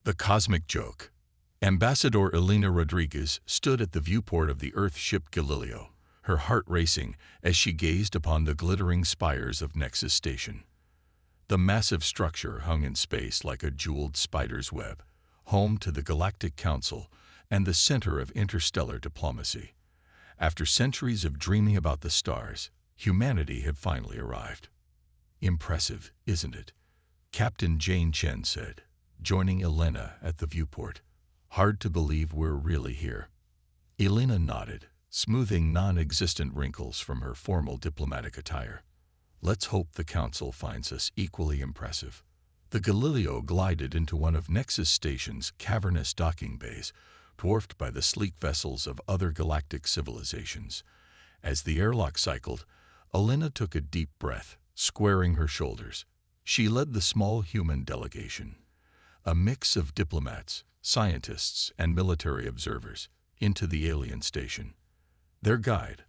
The Cosmic Joke. Ambassador Elena Rodriguez stood at the viewport of the Earth ship Galileo, her heart racing as she gazed upon the glittering spires of Nexus Station. The massive structure hung in space like a jeweled spider's web, home to the Galactic Council and the center of interstellar diplomacy. After centuries of dreaming about the stars, humanity had finally arrived. "Impressive, isn't it?" Captain Jane Chen said, joining Elena at the viewport. "Hard to believe we're really here." Elena nodded, smoothing non-existent wrinkles from her formal diplomatic attire. "Let's hope the Council finds us equally impressive." The Galileo glided into one of Nexus Station's cavernous docking bays, dwarfed by the sleek vessels of other galactic civilizations. As the airlock cycled, Elena took a deep breath, squaring her shoulders. She led the small human delegation, a mix of diplomats, scientists, and military observers, into the alien station. Their guide,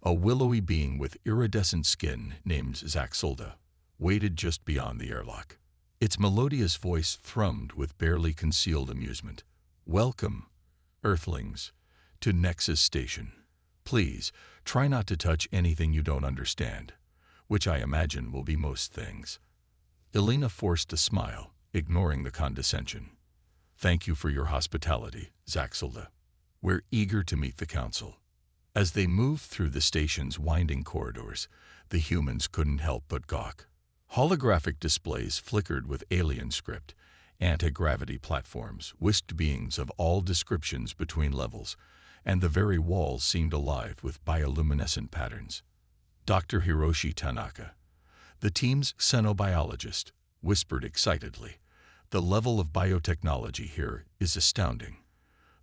a willowy being with iridescent skin named Zaxilda, waited just beyond the airlock. Its melodious voice thrummed with barely concealed amusement. "Welcome, Earthlings, to Nexus Station. Please, try not to touch anything you don't understand," which I imagine will be most things. Elena forced a smile, ignoring the condescension. "Thank you for your hospitality, Zaxilda. We're eager to meet the Council." As they moved through the station's winding corridors, the humans couldn't help but gawk. Holographic displays flickered with alien script, anti-gravity platforms whisked beings of all descriptions between levels, and the very walls seemed alive with bioluminescent patterns. Dr. Hiroshi Tanaka, the team's xenobiologist, whispered excitedly, "The level of biotechnology here is astounding.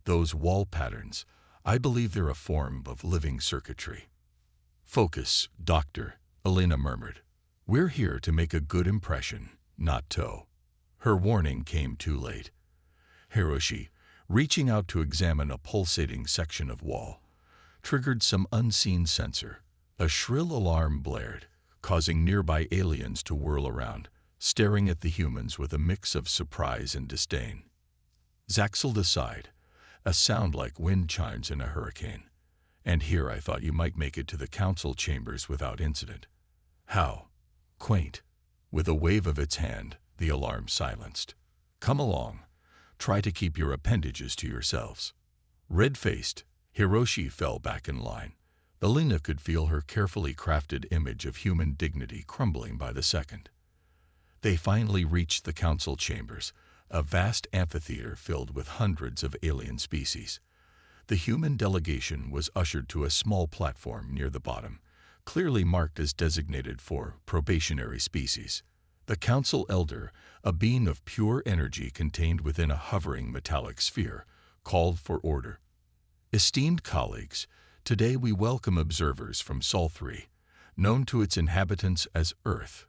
Those wall patterns, I believe they're a form of living circuitry." "Focus, Doctor," Elena murmured. "We're here to make a good impression, not tow." Her warning came too late. Hiroshi, reaching out to examine a pulsating section of wall, triggered some unseen sensor. A shrill alarm blared, causing nearby aliens to whirl around, staring at the humans with a mix of surprise and disdain. Zaxilda sighed, a sound like wind chimes in a hurricane. "And here I thought you might make it to the council chambers without incident." "How quaint." With a wave of its hand, the alarm silenced. "Come along. Try to keep your appendages to yourselves." Red-faced, Hiroshi fell back in line. Elena could feel her carefully crafted image of human dignity crumbling by the second. They finally reached the council chambers, a vast amphitheater filled with hundreds of alien species. The human delegation was ushered to a small platform near the bottom, clearly marked as designated for probationary species. The council elder, a being of pure energy contained within a hovering metallic sphere, called for order. "Esteemed colleagues, today we welcome observers from Sol 3, known to its inhabitants as Earth.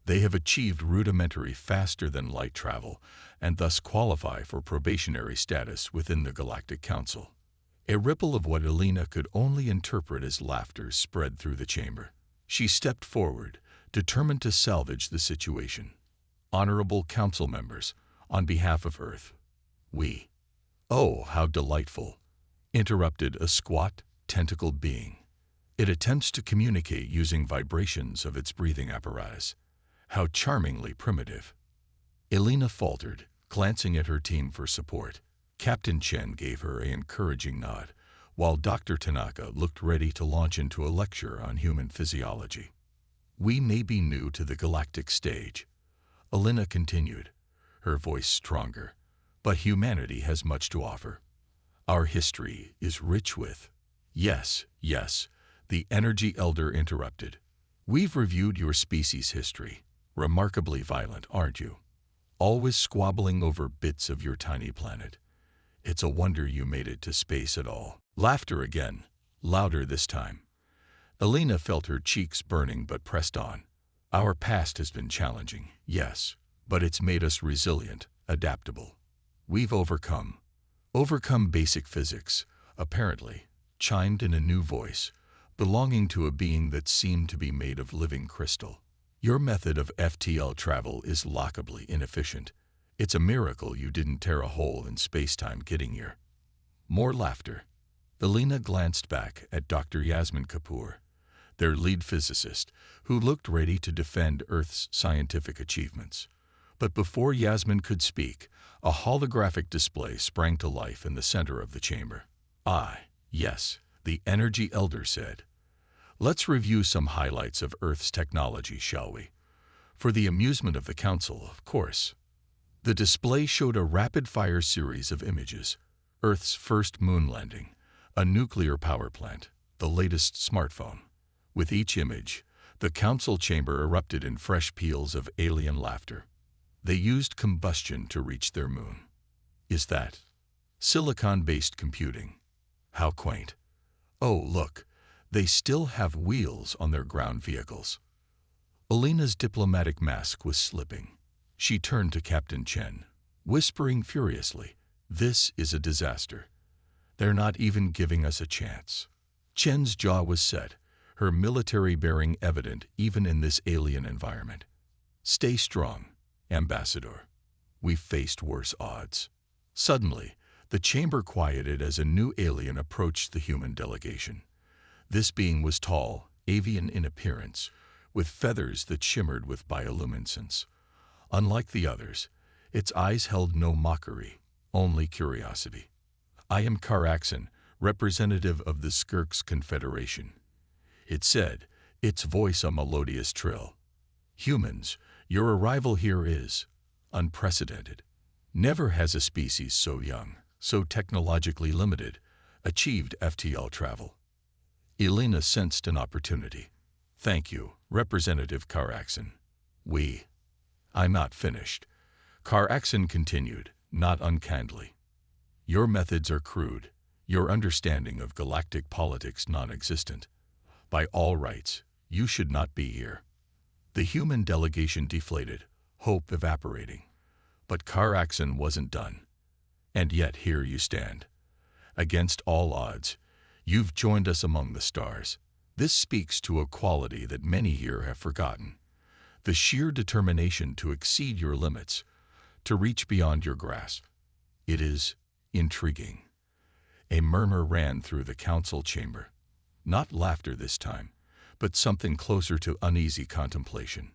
They have achieved rudimentary faster-than-light travel and thus qualify for probationary status within the Galactic Council." A ripple of what Elena could only interpret as laughter spread through the chamber. She stepped forward, determined to salvage the situation. "Honorable council members, on behalf of Earth, we—" "Oh, how delightful," interrupted a squat, tentacled being. "It attempts to communicate using vibrations of its breathing apparatus. How charmingly primitive." Elena faltered, glancing at her team for support. Captain Chen gave her an encouraging nod, while Dr. Tanaka looked ready to launch into a lecture on human physiology. "We may be new to the galactic stage," Elena continued, her voice stronger, "but humanity has much to offer. Our history is rich with—" Yes, the energy elder interrupted. "We've reviewed your species' history. Remarkably violent, aren't you? Always squabbling over bits of your tiny planet. It's a wonder you made it to space at all." Laughter again, louder this time. Elena felt her cheeks burning but pressed on. "Our past has been challenging, yes, but it's made us resilient, adaptable. We've overcome basic physics, apparently," chimed in a new voice, belonging to a being that seemed to be made of living crystal. "Your method of FTL travel is laughably inefficient. It's a miracle you didn't tear a hole in space-time getting here. More laughter. Elena glanced back at Dr. Yasmin Kapoor, their lead physicist, who looked ready to defend Earth's scientific achievements. But before Yasmin could speak, a holographic display sprang to life in the center of the chamber. "Ah, yes," the energy elder said. "Let's review some highlights of Earth's technology, shall we? For the amusement of the Council, of course." The display showed a rapid-fire series of images: Earth's first moon landing, a nuclear power plant, the latest smartphone. With each image, the council chamber erupted in fresh peals of alien laughter. They used combustion to reach their moon. Is that silicon-based computing? How quaint. Oh, look, they still have wheels on their ground vehicles. Elena's diplomatic mask was slipping. She turned to Captain Chen, whispering furiously, "This is a disaster. They're not even giving us a chance." Chen's jaw was set, her military bearing evident even in this alien environment. "Stay strong, Ambassador. We've faced worse odds." Suddenly, the chamber quieted as a new alien approached the human delegation. This being was tall, avian in appearance, with feathers that shimmered with bioluminescence. Unlike the others, its eyes held no mockery, only curiosity. "I am Karaxon, representative of the Skirks Confederation," it said, its voice a melodious trill. "Humans, your arrival here is unprecedented. Never has a species so young, so technologically limited, achieved FTL travel." Elena sensed an opportunity. "Thank you, Representative Karaxon. I'm not finished." Karaxon continued, not unkindly. "Your methods are crude, your understanding of galactic politics non-existent. By all rights, you should not be here." The human delegation deflated, hope evaporating. But Karaxon wasn't done. "And yet here you stand. Against all odds, you've joined us among the stars. This speaks to a quality that many here have forgotten. The sheer determination to exceed your limits, to reach beyond your grasp. It is intriguing." A murmur ran through the council chamber. Not laughter this time, but something closer to uneasy contemplation.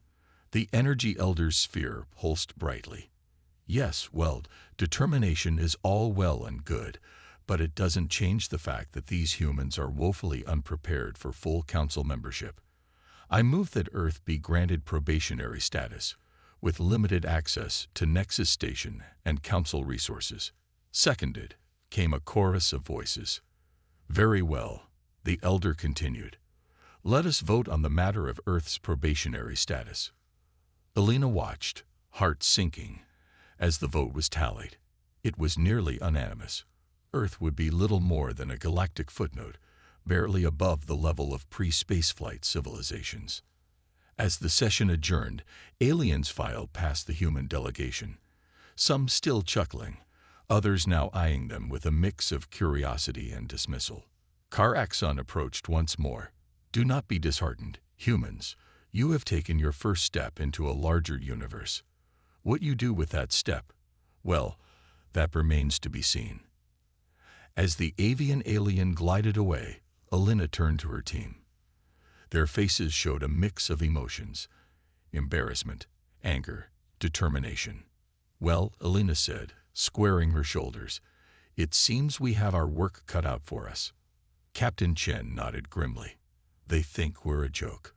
The energy elder's sphere pulsed brightly. "Yes, well, determination is all well and good, but it doesn't change the fact that these humans are woefully unprepared for full council membership. I move that Earth be granted probationary status, with limited access to Nexus Station and council resources." "Seconded," came a chorus of voices. "Very well," the elder continued. "Let us vote on the matter of Earth's probationary status." Elena watched, heart sinking, as the vote was tallied. It was nearly unanimous. Earth would be little more than a galactic footnote, barely above the level of pre-spaceflight civilizations. As the session adjourned, aliens filed past the human delegation, some still chuckling, others now eyeing them with a mix of curiosity and dismissal. Karaxon approached once more. "Do not be disheartened, humans. You have taken your first step into a larger universe. What you do with that step, well, that remains to be seen." As the avian alien glided away, Elena turned to her team. Their faces showed a mix of emotions: embarrassment, anger, determination. "Well," Elena said, squaring her shoulders, "it seems we have our work cut out for us." Captain Chen nodded grimly. "They think we're a joke.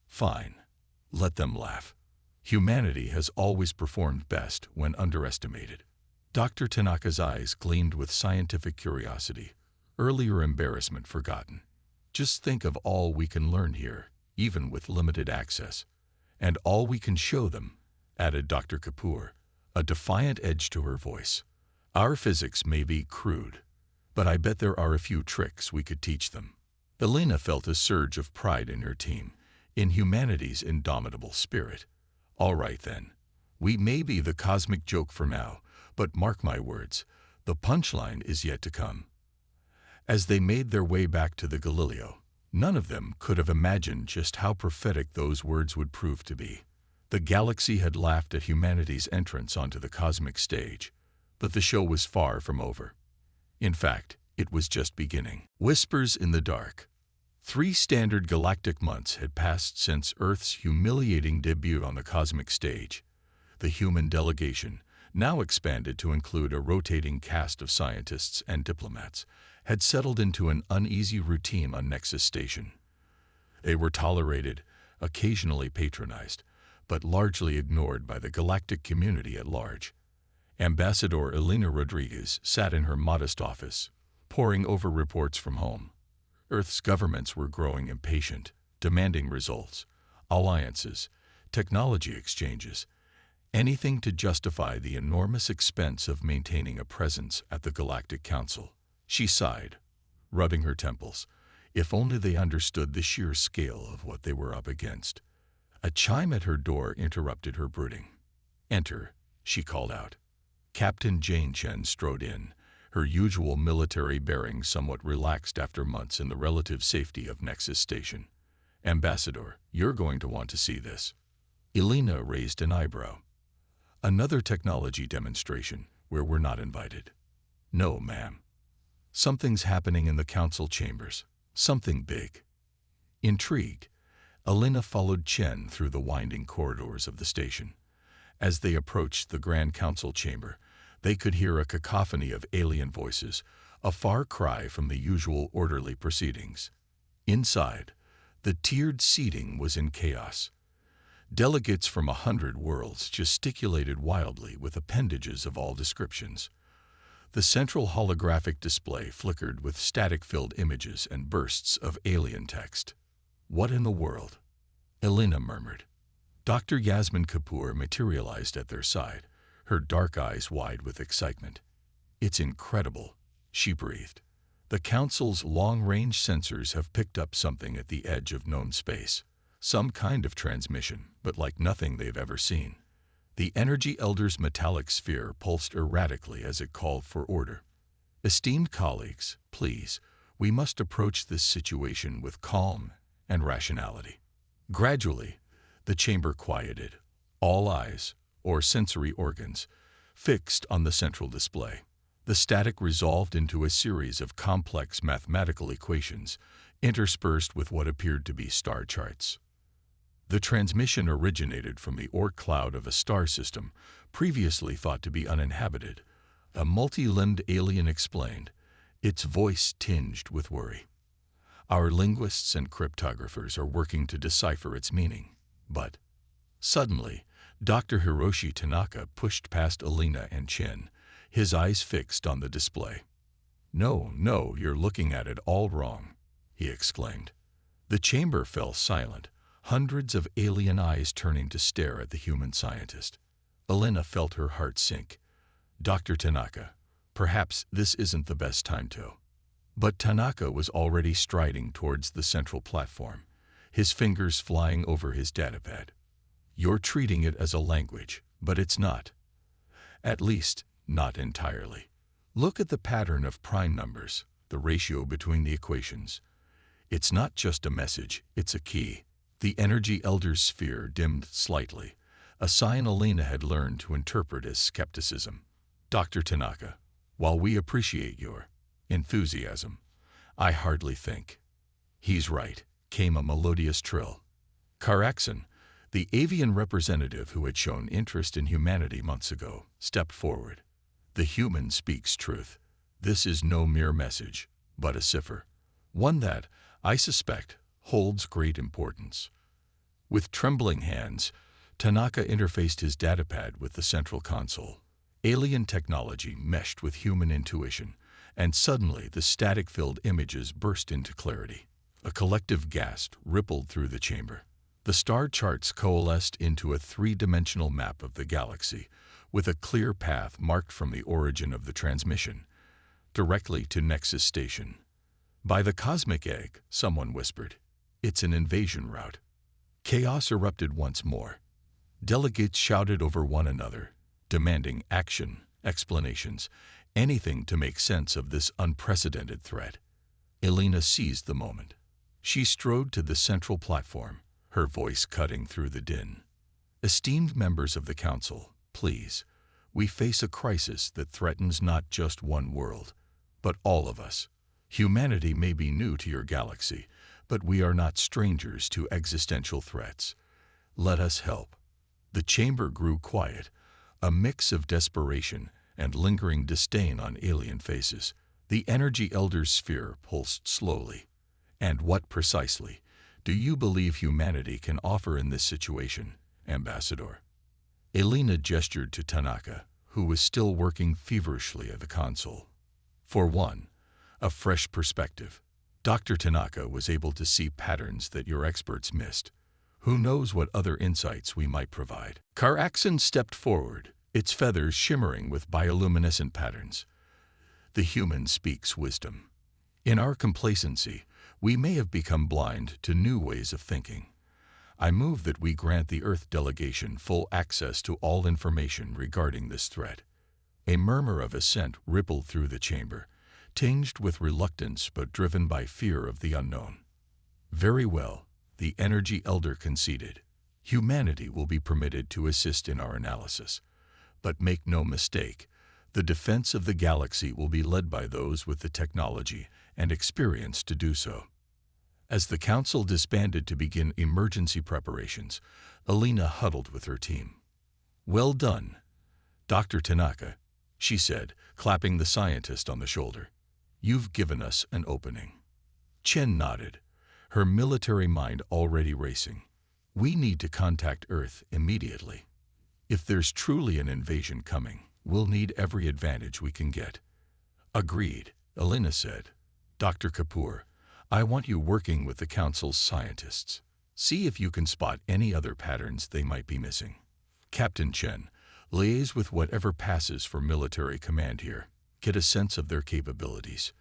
Fine. Let them laugh. Humanity has always performed best when underestimated." Dr. Tanaka's eyes gleamed with scientific curiosity, earlier embarrassment forgotten. "Just think of all we can learn here, even with limited access. And all we can show them," added Dr. Kapoor, a defiant edge to her voice. "Our physics may be crude, but I bet there are a few tricks we could teach them." Elena felt a surge of pride in her team, in humanity's indomitable spirit. "All right then. We may be the cosmic joke for now, but mark my words, the punchline is yet to come." As they made their way back to the Galileo, none of them could have imagined just how prophetic those words would prove to be. The galaxy had laughed at humanity's entrance onto the cosmic stage, but the show was far from over. In fact, it was just beginning. Whispers in the dark. 3 standard galactic months had passed since Earth's humiliating debut on the cosmic stage. The human delegation, now expanded to include a rotating cast of scientists and diplomats, had settled into an uneasy routine on Nexus Station. They were tolerated, occasionally patronized, but largely ignored by the galactic community at large. Ambassador Elena Rodriguez sat in her modest office, poring over reports from home. Earth's governments were growing impatient, demanding results, alliances, technology exchanges, anything to justify the enormous expense of maintaining a presence at the Galactic Council. She sighed, rubbing her temples. If only they understood the sheer scale of what they were up against. A chime at her door interrupted her brooding. "Enter," she called out. Captain Jane Chen strode in, her usual military bearing somewhat relaxed after months in the relative safety of Nexus Station. "Ambassador, you're going to want to see this." Elena raised an eyebrow. "Another technology demonstration where we're not invited." "No, ma'am. Something's happening in the council chambers. Something big." Intrigued, Elena followed Chen through the winding corridors of the station. As they approached the Grand Council chamber, they could hear a cacophony of alien voices, a far cry from the usual orderly proceedings. Inside, the tiered seating was in chaos. Delegates from 100 worlds gesticulated wildly with appendages of all descriptions. The central holographic display flickered with static-filled images and bursts of alien text. "What in the world?" Elena murmured. Dr. Yasmin Kapoor materialized at their side, her dark eyes wide with excitement. "It's incredible," she breathed. "The Council's long-range sensors have picked up something at the edge of known space. Some kind of transmission, but like nothing they've ever seen." The Energy Elder's metallic sphere pulsed erratically as it called for order. "Esteemed colleagues, please, we must approach this situation with calm and rationality." Gradually, the chamber quieted, all eyes, or sensory organs, fixed on the central display. The static resolved into a series of complex mathematical equations, interspersed with what appeared to be star charts. The transmission originated from the Orc cloud of a star system previously thought to be uninhabited. A multi-limbed alien explained, its voice tinged with worry. "Our linguists and cryptographers are working to decipher its meaning, but..." Suddenly, Dr. Hiroshi Tanaka pushed past Elena and Chen, his eyes fixed on the display. No, you're looking at it all wrong," he exclaimed. The chamber fell silent, hundreds of alien eyes turning to stare at the human scientist. Elena felt her heart sink. "Dr. Tanaka, perhaps this isn't the best time to..." But Tanaka was already striding towards the central platform, his fingers flying over his datapad. "You're treating it as a language, but it's not. At least, not entirely. Look at the pattern of prime numbers, the ratio between the equations. It's not just a message, it's a key." The Energy Elder's sphere dimmed slightly, a sign Elena had learned to interpret as skepticism. "Dr. Tanaka, while we appreciate your enthusiasm, I hardly think..." "He's right," came a melodious trill. Karaxon, the avian representative who had shown interest in humanity months ago, stepped forward. "The human speaks truth. This is no mere message, but a cipher. One that, I suspect, holds great importance." With trembling hands, Tanaka interfaced his datapad with the central console. Alien technology meshed with human intuition, and suddenly the static-filled images burst into clarity. A collective gasp rippled through the chamber. The star charts coalesced into a 3-dimensional map of the galaxy, with a clear path marked from the origin of the transmission, directly to Nexus Station. "By the cosmic egg," someone whispered. "It's an invasion route." Chaos erupted once more. Delegates shouted over one another, demanding action, explanations, anything to make sense of this unprecedented threat. Elena seized the moment. She strode to the central platform, her voice cutting through the din. Esteemed members of the Council, please, we face a crisis that threatens not just one world, but all of us. Humanity may be new to your galaxy, but we are not strangers to existential threats. Let us help. The chamber grew quiet, a mix of desperation and lingering disdain on alien faces. The energy elder's sphere pulsed slowly. And what precisely do you believe humanity can offer in this situation, Ambassador? Elena gestured to Tanaka, who was still working feverishly at the console. For one, a fresh perspective. Dr. Tanaka was able to see patterns that your experts missed. Who knows what other insights we might provide? Caraxon stepped forward, its feathers shimmering with bioluminescent patterns. The human speaks wisdom. In our complacency, we may have become blind to new ways of thinking. I move that we grant the Earth delegation full access to all information regarding this threat. A murmur of assent rippled through the chamber, tinged with reluctance but driven by fear of the unknown. Very well, the energy elder conceded. Humanity will be permitted to assist in our analysis. But make no mistake, the defense of the galaxy will be led by those with the technology and experience to do so. As the council disbanded to begin emergency preparations, Elena huddled with her team. Well done, Dr. Tanaka, she said, clapping the scientist on the shoulder. You've given us an opening. Chen nodded, her military mind already racing. We need to contact Earth immediately. If there's truly an invasion coming, we'll need every advantage we can get. Agreed, Elena said. Dr. Kapoor, I want you working with the Council's scientists. See if you can spot any other patterns they might be missing. Captain Chen, liaise with whatever passes for military command here. Get a sense of their capabilities,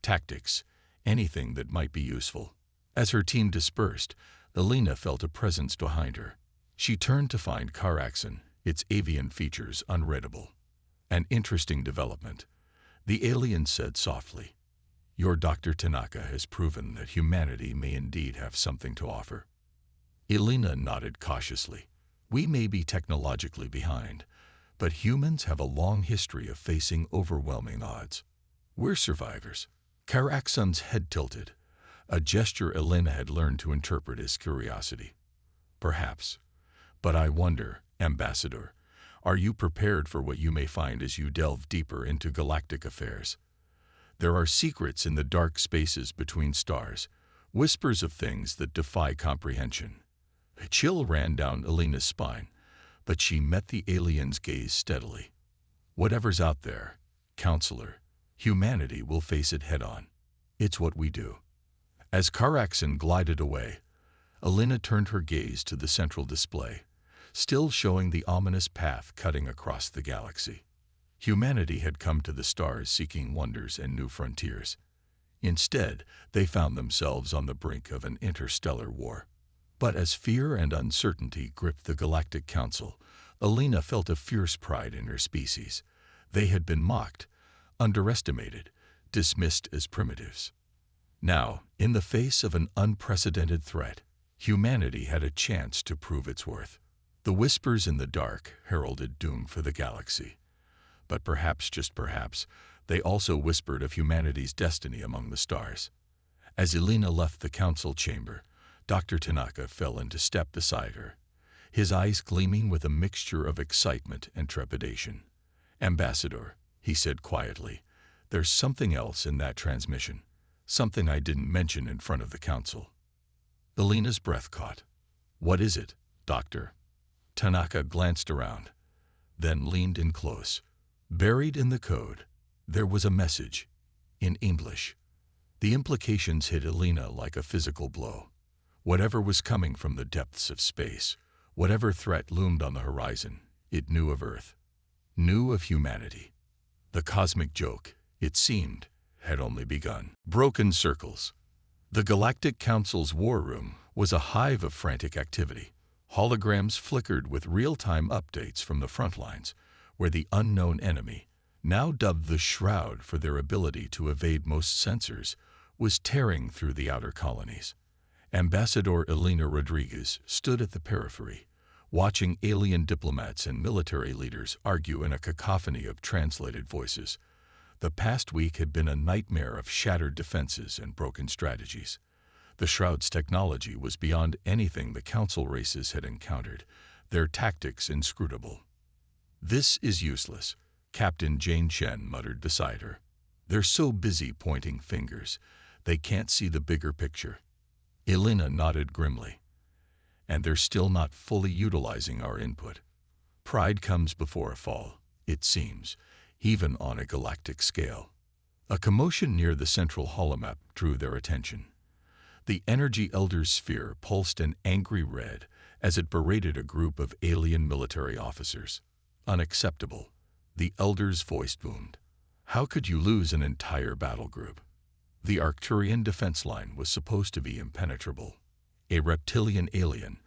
tactics, anything that might be useful. As her team dispersed, Elena felt a presence behind her. She turned to find Caraxon, its avian features unreadable. An interesting development. The alien said softly, Your Dr. Tanaka has proven that humanity may indeed have something to offer. Elena nodded cautiously. We may be technologically behind, but humans have a long history of facing overwhelming odds. We're survivors. Caraxon's head tilted, a gesture Elena had learned to interpret as curiosity. Perhaps. But I wonder, Ambassador, are you prepared for what you may find as you delve deeper into galactic affairs? There are secrets in the dark spaces between stars, whispers of things that defy comprehension. A chill ran down Elena's spine, but she met the alien's gaze steadily. Whatever's out there, Counselor, humanity will face it head-on. It's what we do. As Caraxon glided away, Elena turned her gaze to the central display, still showing the ominous path cutting across the galaxy. Humanity had come to the stars seeking wonders and new frontiers. Instead, they found themselves on the brink of an interstellar war. But as fear and uncertainty gripped the Galactic Council, Elena felt a fierce pride in her species. They had been mocked, underestimated, dismissed as primitives. Now, in the face of an unprecedented threat, humanity had a chance to prove its worth. The whispers in the dark heralded doom for the galaxy. But perhaps, just perhaps, they also whispered of humanity's destiny among the stars. As Elena left the council chamber, Dr. Tanaka fell into step beside her, his eyes gleaming with a mixture of excitement and trepidation. Ambassador, he said quietly, there's something else in that transmission, something I didn't mention in front of the council. Elena's breath caught. What is it, Doctor? Tanaka glanced around, then leaned in close. Buried in the code, there was a message, in English. The implications hit Elena like a physical blow. Whatever was coming from the depths of space, whatever threat loomed on the horizon, it knew of Earth, knew of humanity. The cosmic joke, it seemed, had only begun. Broken circles. The Galactic Council's war room was a hive of frantic activity. Holograms flickered with real-time updates from the front lines, where the unknown enemy, now dubbed the Shroud for their ability to evade most sensors, was tearing through the outer colonies. Ambassador Elena Rodriguez stood at the periphery, watching alien diplomats and military leaders argue in a cacophony of translated voices. The past week had been a nightmare of shattered defenses and broken strategies. The Shroud's technology was beyond anything the Council races had encountered, their tactics inscrutable. "This is useless," Captain Jane Chen muttered beside her. "They're so busy pointing fingers, they can't see the bigger picture." Elena nodded grimly. "And they're still not fully utilizing our input. Pride comes before a fall, it seems, even on a galactic scale." A commotion near the central holomap drew their attention. The Energy Elder's sphere pulsed an angry red as it berated a group of alien military officers. "Unacceptable," the Elder's voice boomed. "How could you lose an entire battle group?" The Arcturian defense line was supposed to be impenetrable. A reptilian alien,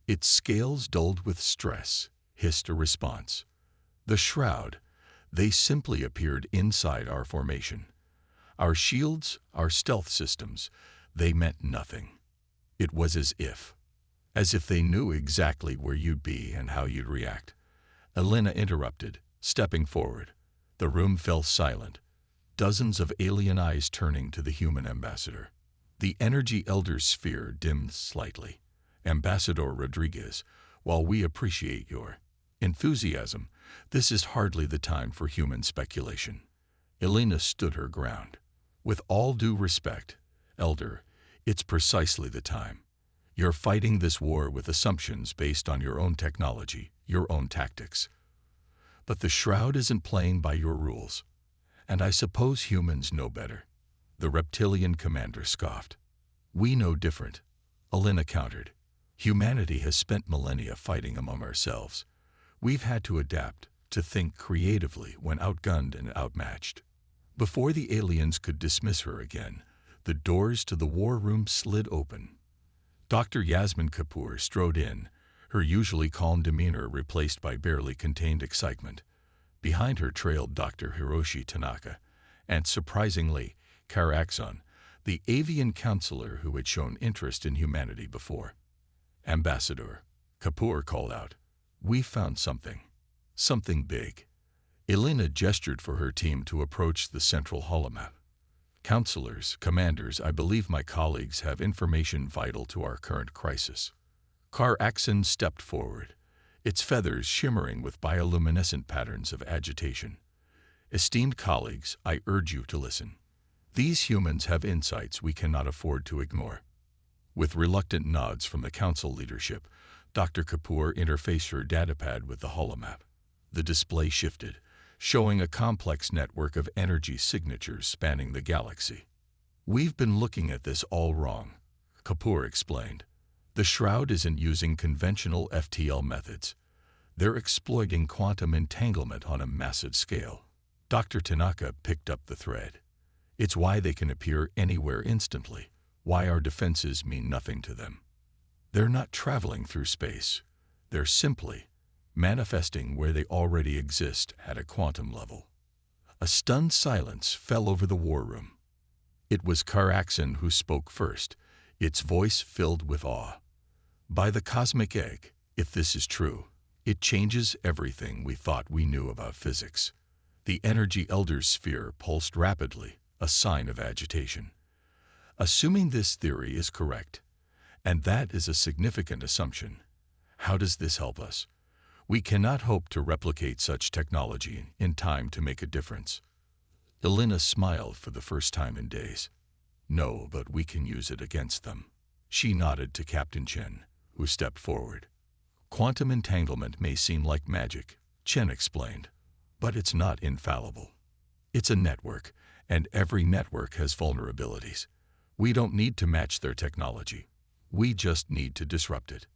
its scales dulled with stress, hissed a response. "The Shroud, they simply appeared inside our formation. Our shields, our stealth systems, they meant nothing. It was as if they knew exactly where you'd be and how you'd react." Elena interrupted, stepping forward. The room fell silent, dozens of alien eyes turning to the human ambassador. The Energy Elder's sphere dimmed slightly. "Ambassador Rodriguez, while we appreciate your enthusiasm, this is hardly the time for human speculation." Elena stood her ground. "With all due respect, Elder, it's precisely the time. You're fighting this war with assumptions based on your own technology, your own tactics. But the Shroud isn't playing by your rules. And I suppose humans know better." The reptilian commander scoffed. "We know different," Elena countered. "Humanity has spent millennia fighting among ourselves. We've had to adapt, to think creatively when outgunned and outmatched." Before the aliens could dismiss her again, the doors to the war room slid open. Dr. Yasmin Kapoor strode in, her usually calm demeanor replaced by barely contained excitement. Behind her trailed Dr. Hiroshi Tanaka, and surprisingly, Karaxon, the avian counselor who had shown interest in humanity before. "Ambassador," Kapoor called out, "we found something. Something big." Elena gestured for her team to approach the central holomap. "Counselors, commanders, I believe my colleagues have information vital to our current crisis." Karaxon stepped forward, its feathers shimmering with bioluminescent patterns of agitation. "Esteemed colleagues, I urge you to listen. These humans have insights we cannot afford to ignore." With reluctant nods from the council leadership, Dr. Kapoor interfaced her datapad with the holomap. The display shifted, showing a complex network of energy signatures spanning the galaxy. "We've been looking at this all wrong," Kapoor explained. "The Shroud isn't using conventional FTL methods. They're exploiting quantum entanglement on a massive scale." Dr. Tanaka picked up the thread. "It's why they can appear anywhere instantly, why our defenses mean nothing to them. They're not traveling through space. They're simply manifesting where they already exist at a quantum level." A stunned silence fell over the war room. It was Karaxon who spoke first, its voice filled with awe. "By the cosmic egg, if this is true, it changes everything we thought we knew about physics." The Energy Elder's sphere pulsed rapidly, a sign of agitation. "Assuming this theory is correct, and that is a significant assumption, how does this help us? We cannot hope to replicate such technology in time to make a difference." Elena smiled for the first time in days. "No, but we can use it against them." She nodded to Captain Chen, who stepped forward. "Quantum entanglement may seem like magic," Chen explained, "but it's not infallible. It's a network, and every network has vulnerabilities. We don't need to match their technology. We just need to disrupt it."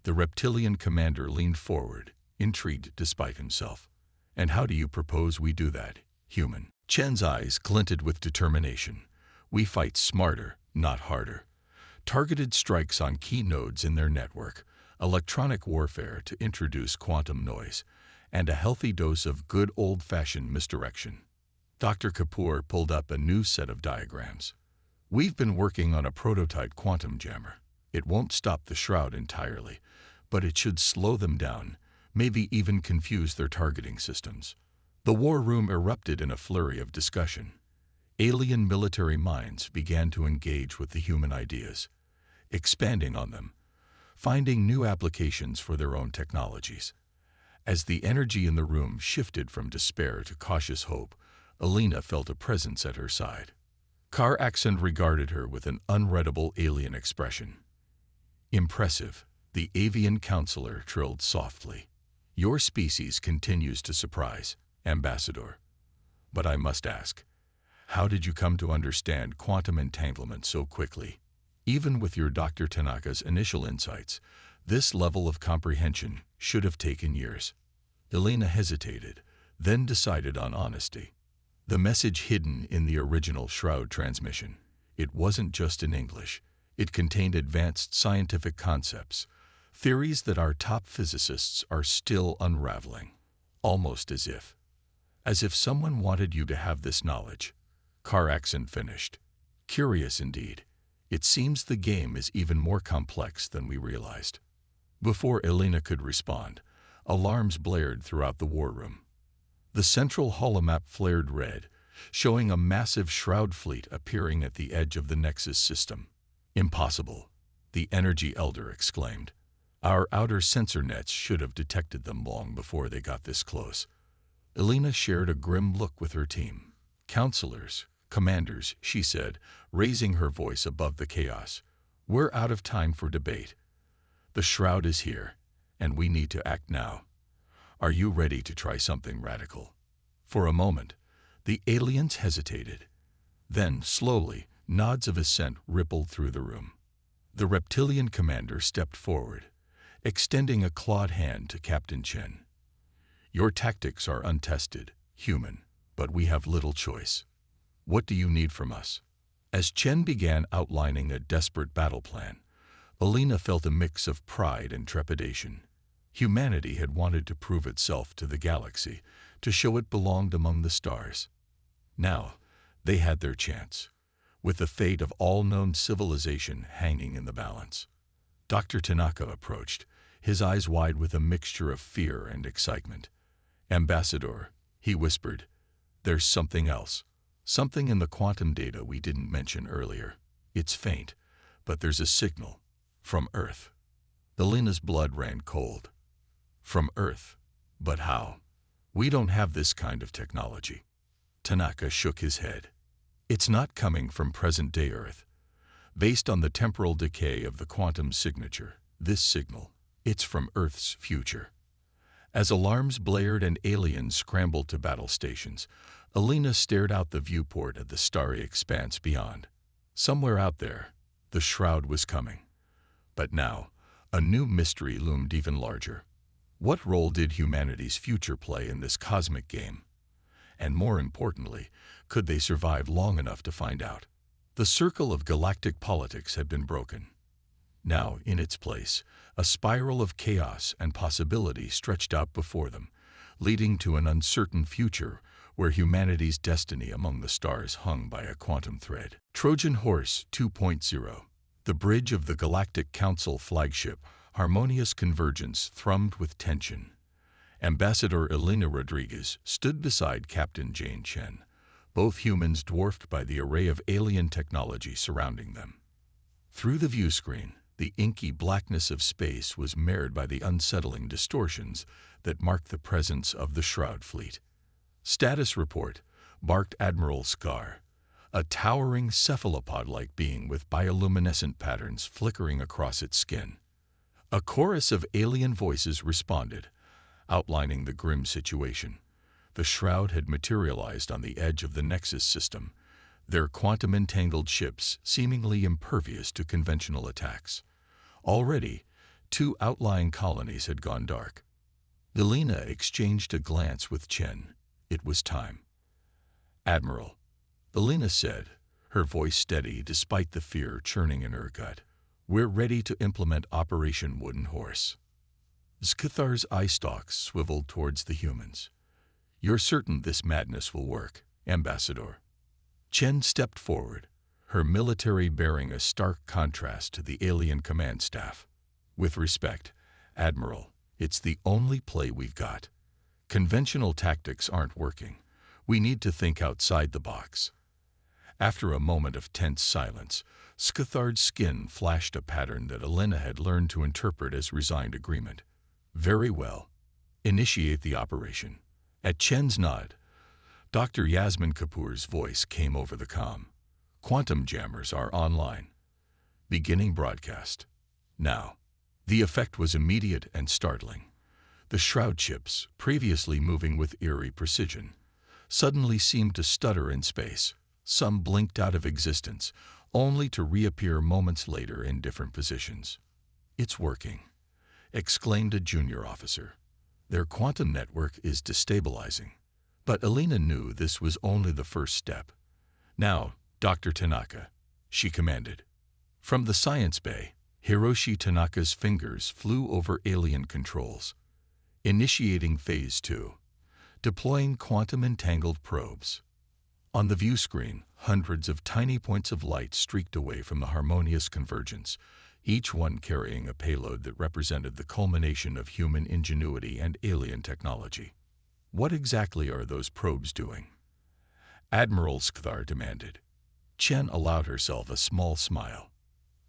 The reptilian commander leaned forward, intrigued despite himself. "And how do you propose we do that, human?" Chen's eyes glinted with determination. "We fight smarter, not harder. Targeted strikes on key nodes in their network, electronic warfare to introduce quantum noise, and a healthy dose of good old-fashioned misdirection." Dr. Kapoor pulled up a new set of diagrams. "We've been working on a prototype quantum jammer. It won't stop the Shroud entirely, but it should slow them down, maybe even confuse their targeting systems. The war room erupted in a flurry of discussion. Alien military minds began to engage with the human ideas, expanding on them, finding new applications for their own technologies. As the energy in the room shifted from despair to cautious hope, Alina felt a presence at her side. Car-Accent regarded her with an unreadable alien expression. "Impressive," the avian counselor trilled softly. "Your species continues to surprise, Ambassador. But I must ask, how did you come to understand quantum entanglement so quickly? Even with your Dr. Tanaka's initial insights, this level of comprehension should have taken years." Alina hesitated, then decided on honesty. The message hidden in the original Shroud transmission. It wasn't just in English. It contained advanced scientific concepts, theories that our top physicists are still unraveling. Almost as if someone wanted you to have this knowledge. Car-Accent finished. "Curious indeed. It seems the game is even more complex than we realized." Before Alina could respond, alarms blared throughout the war room. The central holomap flared red, showing a massive Shroud fleet appearing at the edge of the Nexus system. "Impossible," the Energy Elder exclaimed. "Our outer sensor nets should have detected them long before they got this close." Alina shared a grim look with her team. "Counselors, commanders," she said, raising her voice above the chaos. "We're out of time for debate. The Shroud is here, and we need to act now. Are you ready to try something radical?" For a moment, the aliens hesitated. Then, slowly, nods of assent rippled through the room. The reptilian commander stepped forward, extending a clawed hand to Captain Chen. "Your tactics are untested, human, but we have little choice. What do you need from us?" As Chen began outlining a desperate battle plan, Alina felt a mix of pride and trepidation. Humanity had wanted to prove itself to the galaxy, to show it belonged among the stars. Now, they had their chance, with the fate of all known civilization hanging in the balance. Dr. Tanaka approached, his eyes wide with a mixture of fear and excitement. "Ambassador," he whispered, "there's something else. Something in the quantum data we didn't mention earlier. It's faint, but there's a signal. From Earth." Alina's blood ran cold. "From Earth? But how? We don't have this kind of technology." Tanaka shook his head. "It's not coming from present-day Earth. Based on the temporal decay of the quantum signature, this signal, it's from Earth's future." As alarms blared and aliens scrambled to battle stations, Alina stared out the viewport at the starry expanse beyond. Somewhere out there, the Shroud was coming. But now, a new mystery loomed even larger. What role did humanity's future play in this cosmic game? And more importantly, could they survive long enough to find out? The circle of galactic politics had been broken. Now, in its place, a spiral of chaos and possibility stretched out before them, leading to an uncertain future where humanity's destiny among the stars hung by a quantum thread. Trojan Horse 2.0. The bridge of the Galactic Council flagship, Harmonious Convergence, thrummed with tension. Ambassador Alina Rodriguez stood beside Captain Jane Chen, both humans dwarfed by the array of alien technology surrounding them. Through the view screen, the inky blackness of space was marred by the unsettling distortions that marked the presence of the Shroud fleet. "Status report," barked Admiral Scar, a towering cephalopod-like being with bioluminescent patterns flickering across its skin. A chorus of alien voices responded, outlining the grim situation. The Shroud had materialized on the edge of the Nexus system, their quantum-entangled ships seemingly impervious to conventional attacks. Already, 2 outlying colonies had gone dark. Alina exchanged a glance with Chen. It was time. "Admiral," Alina said, her voice steady despite the fear churning in her gut, "we're ready to implement Operation Wooden Horse." Skithar's eye stalks swiveled towards the humans. "You're certain this madness will work, Ambassador?" Chen stepped forward, her military bearing a stark contrast to the alien command staff. "With respect, Admiral, it's the only play we've got. Conventional tactics aren't working. We need to think outside the box. After a moment of tense silence, Scathard's skin flashed a pattern that Elena had learned to interpret as resigned agreement. Very well. Initiate the operation. At Chen's nod, Dr. Yasmin Kapoor's voice came over the comm. Quantum jammers are online. Beginning broadcast. Now. The effect was immediate and startling. The shroud ships, previously moving with eerie precision, suddenly seemed to stutter in space. Some blinked out of existence, only to reappear moments later in different positions. "It's working," exclaimed a junior officer. "Their quantum network is destabilizing." But Elena knew this was only the first step. "Now, Dr. Tanaka," she commanded. From the science bay, Hiroshi Tanaka's fingers flew over alien controls. Initiating Phase 2. Deploying quantum-entangled probes. On the view screen, hundreds of tiny points of light streaked away from the harmonious convergence, each one carrying a payload that represented the culmination of human ingenuity and alien technology. "What exactly are those probes doing?" Admiral Scathar demanded. Chen allowed herself a small smile.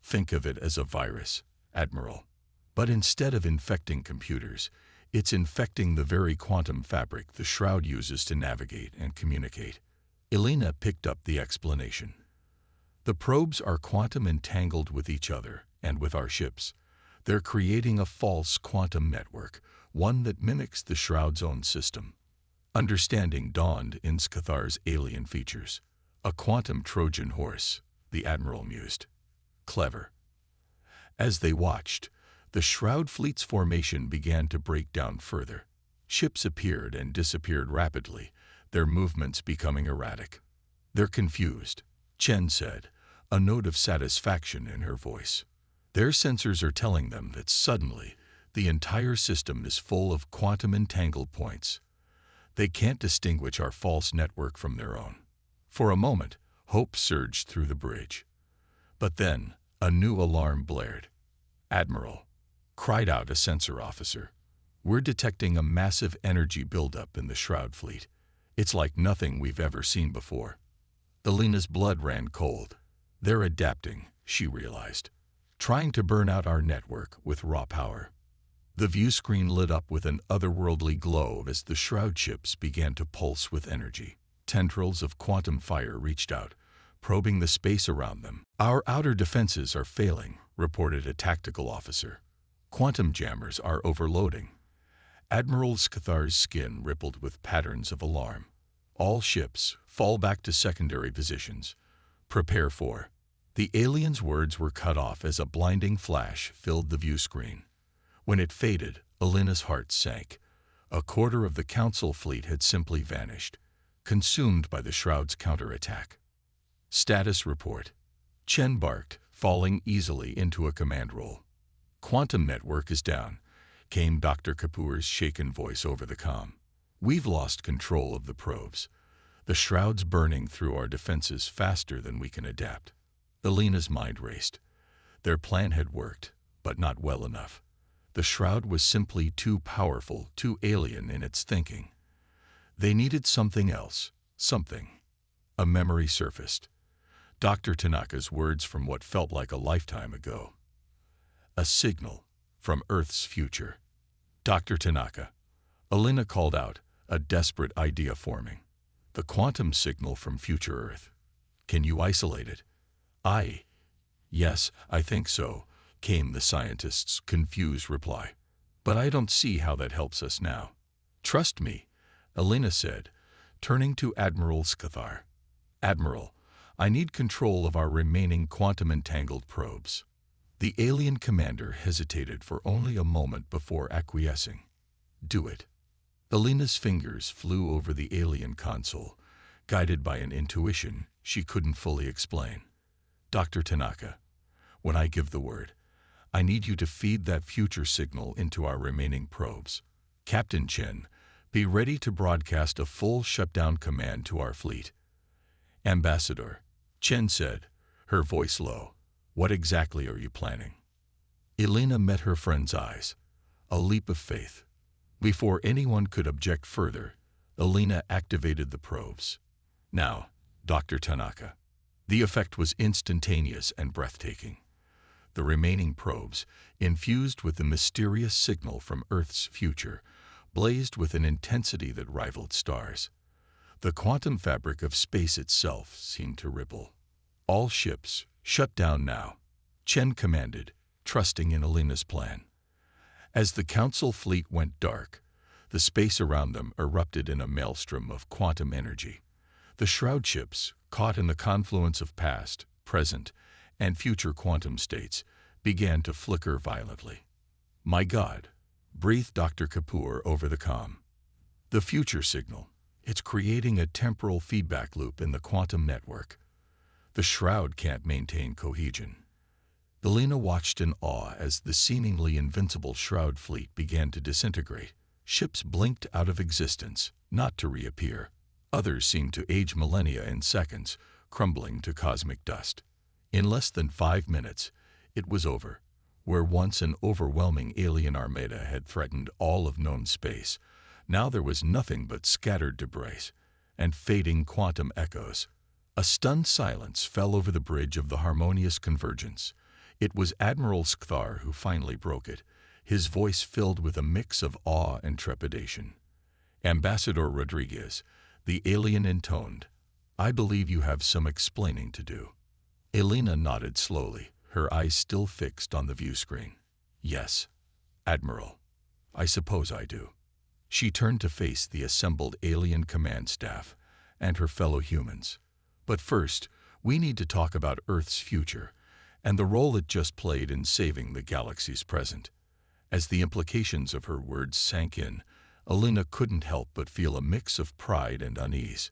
"Think of it as a virus, Admiral. But instead of infecting computers, it's infecting the very quantum fabric the shroud uses to navigate and communicate." Elena picked up the explanation. "The probes are quantum entangled with each other and with our ships. They're creating a false quantum network, one that mimics the shroud's own system." Understanding dawned in Scathar's alien features. "A quantum Trojan horse," the Admiral mused. "Clever." As they watched, the shroud fleet's formation began to break down further. Ships appeared and disappeared rapidly, their movements becoming erratic. "They're confused," Chen said, a note of satisfaction in her voice. "Their sensors are telling them that suddenly the entire system is full of quantum-entangled points. They can't distinguish our false network from their own." For a moment, hope surged through the bridge. But then, a new alarm blared. "Admiral," cried out a sensor officer, "we're detecting a massive energy buildup in the shroud fleet. It's like nothing we've ever seen before." Elena's blood ran cold. "They're adapting," she realized, "trying to burn out our network with raw power." The view screen lit up with an otherworldly glow as the shroud ships began to pulse with energy. Tendrils of quantum fire reached out, probing the space around them. "Our outer defenses are failing," reported a tactical officer. "Quantum jammers are overloading." Admiral Scathar's skin rippled with patterns of alarm. "All ships, fall back to secondary positions. Prepare for..." The alien's words were cut off as a blinding flash filled the view screen. When it faded, Elena's heart sank. A quarter of the Council fleet had simply vanished, consumed by the Shroud's counterattack. "Status report." Chen barked, falling easily into a command role. "Quantum network is down," came Dr. Kapoor's shaken voice over the comm. "We've lost control of the probes. The Shroud's burning through our defenses faster than we can adapt." Elena's mind raced. Their plan had worked, but not well enough. The Shroud was simply too powerful, too alien in its thinking. They needed something else, something. A memory surfaced. Dr. Tanaka's words from what felt like a lifetime ago. "A signal from Earth's future." "Dr. Tanaka," Elena called out, a desperate idea forming. "The quantum signal from future Earth. Can you isolate it?" "Yes, I think so," came the scientist's confused reply. "But I don't see how that helps us now." "Trust me," Elena said, turning to Admiral Scathar. "Admiral, I need control of our remaining quantum-entangled probes." The alien commander hesitated for only a moment before acquiescing. "Do it." Elena's fingers flew over the alien console, guided by an intuition she couldn't fully explain. "Dr. Tanaka, when I give the word, I need you to feed that future signal into our remaining probes. Captain Chen, be ready to broadcast a full shutdown command to our fleet." "Ambassador," Chen said, her voice low, "what exactly are you planning?" Elena met her friend's eyes. A leap of faith. Before anyone could object further, Elena activated the probes. Now, Dr. Tanaka. The effect was instantaneous and breathtaking. The remaining probes, infused with the mysterious signal from Earth's future, blazed with an intensity that rivaled stars. The quantum fabric of space itself seemed to ripple. All ships, shut down now, Chen commanded, trusting in Elena's plan. As the Council fleet went dark, the space around them erupted in a maelstrom of quantum energy. The shroud ships, caught in the confluence of past, present, and future quantum states, began to flicker violently. "My God," breathed Dr. Kapoor over the comm. "The future signal. It's creating a temporal feedback loop in the quantum network. The shroud can't maintain cohesion." Elena watched in awe as the seemingly invincible shroud fleet began to disintegrate. Ships blinked out of existence, not to reappear. Others seemed to age millennia in seconds, crumbling to cosmic dust. In less than 5 minutes, it was over. Where once an overwhelming alien armada had threatened all of known space, now there was nothing but scattered debris and fading quantum echoes. A stunned silence fell over the bridge of the harmonious convergence. It was Admiral Skthar who finally broke it, his voice filled with a mix of awe and trepidation. "Ambassador Rodriguez," the alien intoned, "I believe you have some explaining to do." Elena nodded slowly, her eyes still fixed on the view screen. "Yes, Admiral, I suppose I do." She turned to face the assembled alien command staff and her fellow humans. "But first, we need to talk about Earth's future and the role it just played in saving the galaxy's present." As the implications of her words sank in, Elena couldn't help but feel a mix of pride and unease.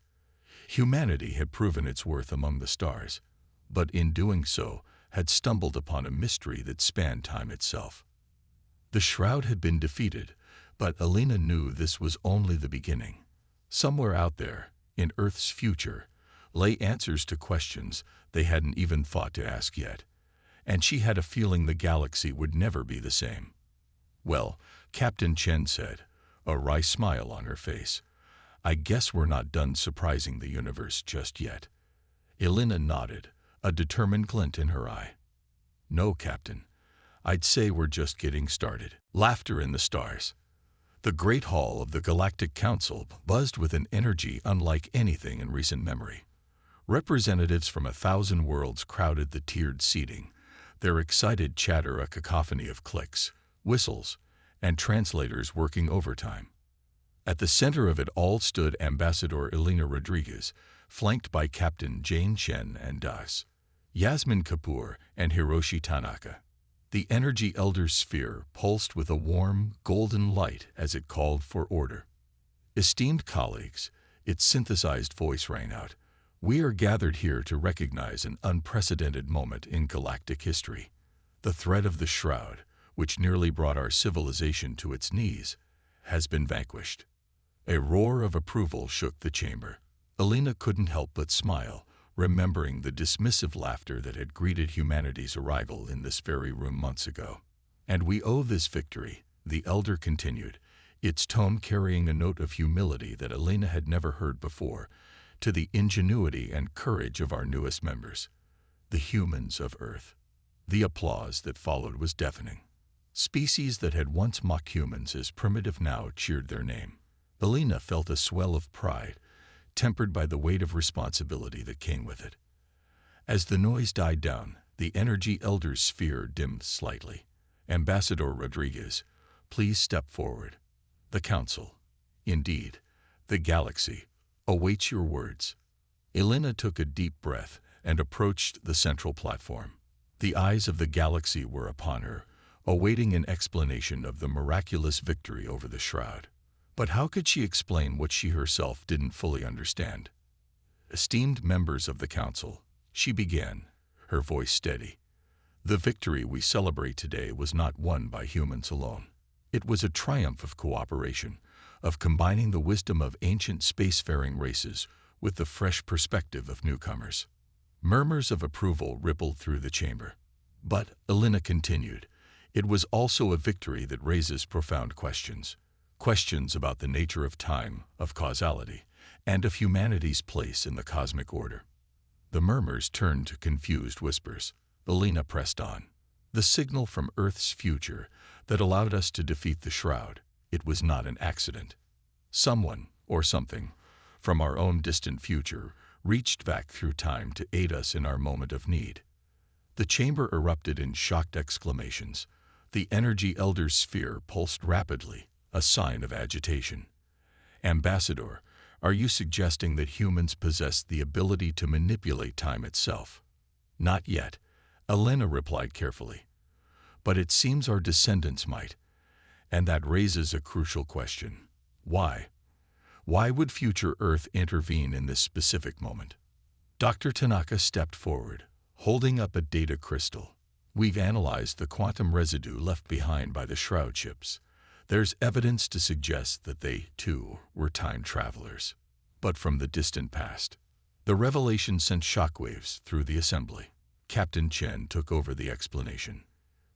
Humanity had proven its worth among the stars, but in doing so had stumbled upon a mystery that spanned time itself. The shroud had been defeated, but Elena knew this was only the beginning. Somewhere out there, in Earth's future, lay answers to questions they hadn't even thought to ask yet, and she had a feeling the galaxy would never be the same. "Well," Captain Chen said, a wry smile on her face, "I guess we're not done surprising the universe just yet." Elena nodded, a determined glint in her eye. "No, Captain. I'd say we're just getting started." Laughter in the stars. The great hall of the Galactic Council buzzed with an energy unlike anything in recent memory. Representatives from 1,000 worlds crowded the tiered seating, their excited chatter a cacophony of clicks, whistles, and translators working overtime. At the center of it all stood Ambassador Elena Rodriguez, flanked by Captain Jane Chen and Das, Yasmin Kapoor, and Hiroshi Tanaka. The energy elder sphere pulsed with a warm, golden light as it called for order. "Esteemed colleagues," its synthesized voice rang out, "we are gathered here to recognize an unprecedented moment in galactic history. The threat of the shroud, which nearly brought our civilization to its knees, has been vanquished." A roar of approval shook the chamber. Elena couldn't help but smile, remembering the dismissive laughter that had greeted humanity's arrival in this very room months ago. "And we owe this victory," the elder continued, its tone carrying a note of humility that Elena had never heard before, "to the ingenuity and courage of our newest members, the humans of Earth." The applause that followed was deafening. Species that had once mocked humans as primitive now cheered their name. Elena felt a swell of pride, tempered by the weight of responsibility that came with it. As the noise died down, the energy elder's sphere dimmed slightly. "Ambassador Rodriguez, please step forward. The Council, indeed, the galaxy, awaits your words." Elena took a deep breath and approached the central platform. The eyes of the galaxy were upon her, awaiting an explanation of the miraculous victory over the shroud. But how could she explain what she herself didn't fully understand? "Esteemed members of the Council," she began, her voice steady, "the victory we celebrate today was not won by humans alone. It was a triumph of cooperation, of combining the wisdom of ancient spacefaring races with the fresh perspective of newcomers." Murmurs of approval rippled through the chamber. But, Elena continued, It was also a victory that raises profound questions. Questions about the nature of time, of causality, and of humanity's place in the cosmic order. The murmurs turned to confused whispers. Elena pressed on. The signal from Earth's future that allowed us to defeat the Shroud. It was not an accident. Someone, or something, from our own distant future, reached back through time to aid us in our moment of need. The chamber erupted in shocked exclamations. The energy elder's sphere pulsed rapidly, a sign of agitation. Ambassador, are you suggesting that humans possess the ability to manipulate time itself? Not yet, Elena replied carefully. But it seems our descendants might. And that raises a crucial question. Why? Why would future Earth intervene in this specific moment? Dr. Tanaka stepped forward, holding up a data crystal. We've analyzed the quantum residue left behind by the Shroud ships. There's evidence to suggest that they, too, were time travelers, but from the distant past. The revelation sent shockwaves through the assembly. Captain Chen took over the explanation.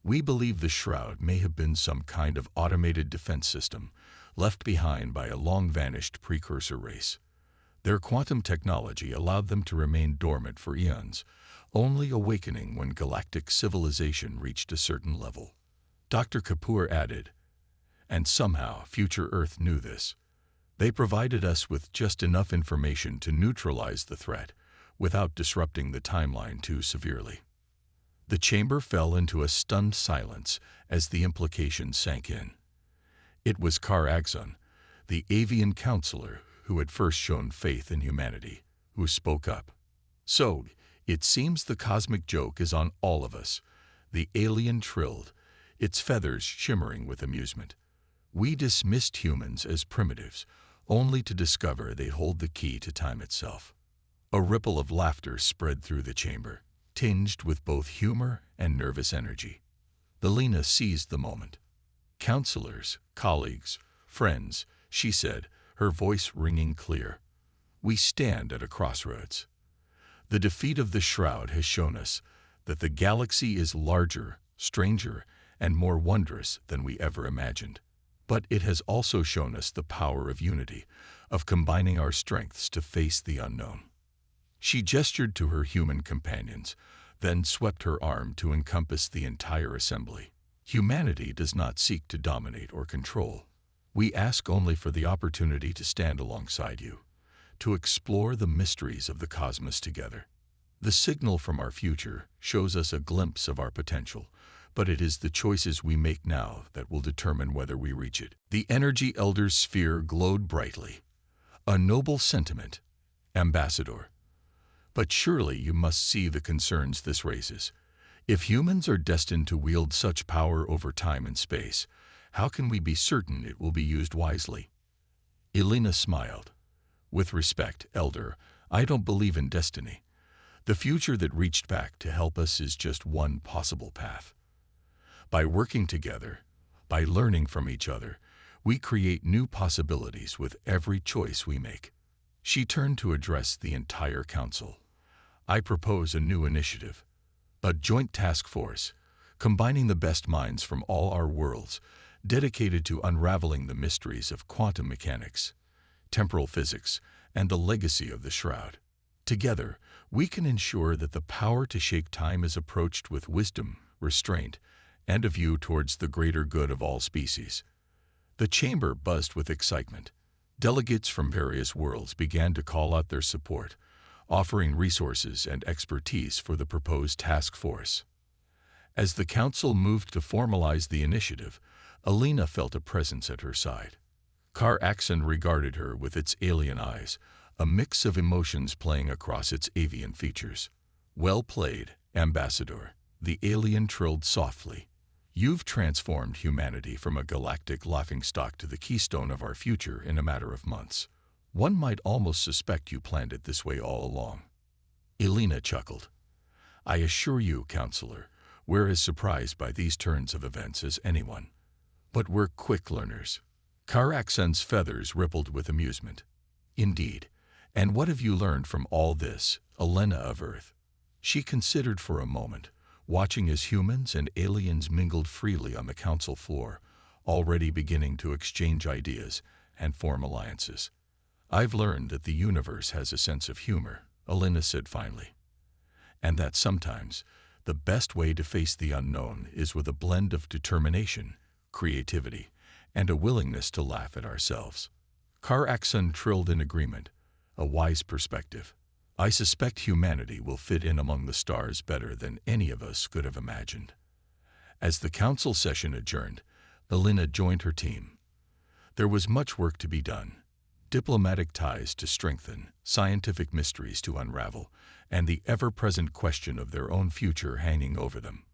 We believe the Shroud may have been some kind of automated defense system left behind by a long-vanished precursor race. Their quantum technology allowed them to remain dormant for eons, only awakening when galactic civilization reached a certain level. Dr. Kapoor added, and somehow future Earth knew this. They provided us with just enough information to neutralize the threat, without disrupting the timeline too severely. The chamber fell into a stunned silence as the implications sank in. It was Kar Agson, the avian counselor who had first shown faith in humanity, who spoke up. So, it seems the cosmic joke is on all of us. The alien trilled, its feathers shimmering with amusement. We dismissed humans as primitives, only to discover they hold the key to time itself. A ripple of laughter spread through the chamber, tinged with both humor and nervous energy. Elena seized the moment. Counselors, colleagues, friends, she said, her voice ringing clear. We stand at a crossroads. The defeat of the Shroud has shown us that the galaxy is larger, stranger, and more wondrous than we ever imagined. But it has also shown us the power of unity, of combining our strengths to face the unknown. She gestured to her human companions, then swept her arm to encompass the entire assembly. Humanity does not seek to dominate or control. We ask only for the opportunity to stand alongside you, to explore the mysteries of the cosmos together. The signal from our future shows us a glimpse of our potential, but it is the choices we make now that will determine whether we reach it. The energy elder's sphere glowed brightly. A noble sentiment, Ambassador. But surely you must see the concerns this raises. If humans are destined to wield such power over time and space, how can we be certain it will be used wisely? Elena smiled. With respect, Elder, I don't believe in destiny. The future that reached back to help us is just one possible path. By working together, by learning from each other, we create new possibilities with every choice we make. She turned to address the entire council. I propose a new initiative, a joint task force, combining the best minds from all our worlds, dedicated to unraveling the mysteries of quantum mechanics, temporal physics, and the legacy of the Shroud. Together, we can ensure that the power to shape time is approached with wisdom, restraint, and a view towards the greater good of all species. The chamber buzzed with excitement. Delegates from various worlds began to call out their support, offering resources and expertise for the proposed task force. As the council moved to formalize the initiative, Elena felt a presence at her side. Kar Axon regarded her with its alien eyes, a mix of emotions playing across its avian features. Well played, Ambassador, the alien trilled softly. You've transformed humanity from a galactic laughingstock to the keystone of our future in a matter of months. One might almost suspect you planned it this way all along. Elena chuckled. I assure you, Counselor, we're as surprised by these turns of events as anyone. But we're quick learners. Karaxen's feathers rippled with amusement. Indeed. And what have you learned from all this, Elena of Earth? She considered for a moment, watching as humans and aliens mingled freely on the council floor, already beginning to exchange ideas and form alliances. "I've learned that the universe has a sense of humor," Alina said finally, "and that sometimes the best way to face the unknown is with a blend of determination, creativity, and a willingness to laugh at ourselves." Kar-Aksun trilled in agreement, a wise perspective. "I suspect humanity will fit in among the stars better than any of us could have imagined." As the council session adjourned, Alina joined her team. There was much work to be done: diplomatic ties to strengthen, scientific mysteries to unravel, and the ever-present question of their own future hanging over them.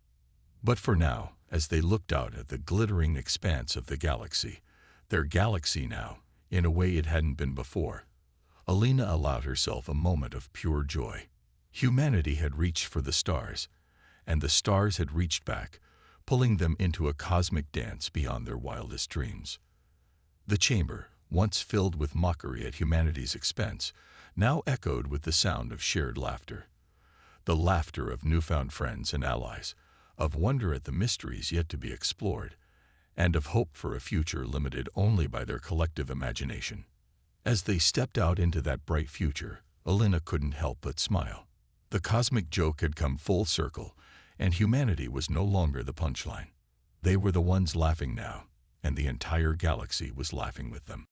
But for now, as they looked out at the glittering expanse of the galaxy, their galaxy now, in a way it hadn't been before, Alina allowed herself a moment of pure joy. Humanity had reached for the stars, and the stars had reached back, pulling them into a cosmic dance beyond their wildest dreams. The chamber, once filled with mockery at humanity's expense, now echoed with the sound of shared laughter. The laughter of newfound friends and allies, of wonder at the mysteries yet to be explored, and of hope for a future limited only by their collective imagination. As they stepped out into that bright future, Alina couldn't help but smile. The cosmic joke had come full circle, and humanity was no longer the punchline. They were the ones laughing now, and the entire galaxy was laughing with them.